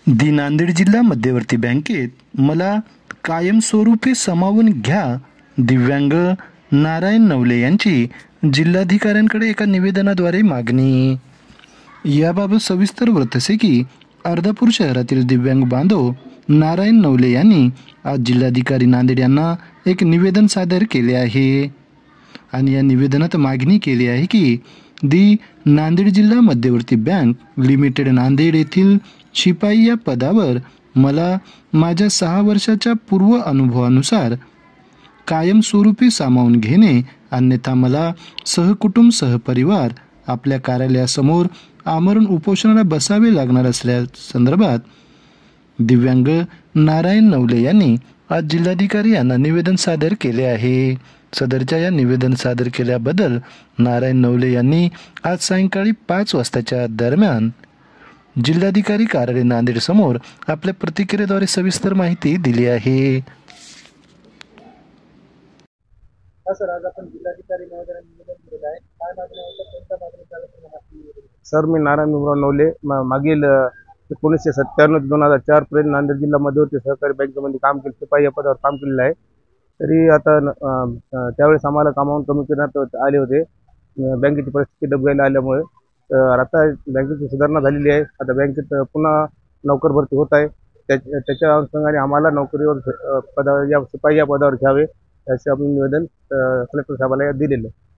नांदेड जिल्हा मध्यवर्ती बँकेत मला कायमस्वरूपी सामावून घ्या, दिव्यांग नारायण नवले यांची जिल्हाधिकाऱ्यांकडे एका निवेदनाद्वारे मागणी. याबाबत सविस्तर वृत्त असे की अर्धापूर शहरातील दिव्यांग बांधव नारायण नवले यांनी आज जिल्हाधिकारी नांदेड यांना एक निवेदन सादर केले आहे आणि या निवेदनात मागणी केली आहे की नांदेड जिल्हा मध्यवर्ती बँक लिमिटेड नांदेड येथील शिपाई या पदावर मला माझ्या 6 वर्षाच्या पूर्व अनुभवानुसार कायमस्वरूपी सामावून घेणे, अन्यथा मला सहकुटुंब सहपरिवार आपल्या कार्यालयासमोर आमरण उपोषणाला बसावे लागणार असल्या संदर्भात दिव्यांग नारायण नवले यांनी आज जिल्हाधिकारी यांना निवेदन सादर केले आहे. सदरच्या या निवेदन सादर केल्याबद्दल नारायण नवले यांनी आज सायंकाळी 5 वाजताच्या दरम्यान जिल्हाधिकारी कार्यालय नांदेड समोर आपल्या प्रतिक्रियेद्वारे सविस्तर माहिती दिली आहे. सर, आज आपण जिल्हाधिकारी महोदयांना निवेदन दिलेलं आहे. काय मागण्या होत्या, कोणत्या मागणी? सर, मी नारायण भीमराव नवले मागील 1997 ते 2004 पर्यंत नांदेड जिल्हा मध्यवर्ती सहकारी बँकेमध्ये काम केले, शिपाई या पदावर काम केलेलं आहे. तरी आता त्यावेळेस आम्हाला कामावून कमी करण्यात आले होते. बँकेची परिस्थिती डबघाईला आल्यामुळे आता बँकेची सुधारणा झालेली आहे. आता बँकेत पुन्हा नोकर भरती होत आहे. त्याच्या अनुषंगाने आम्हाला नोकरीवर पदावर शिपाई या पदावर घ्यावे असे आम्ही निवेदन कलेक्टर साहेबांना दिलेलं आहे.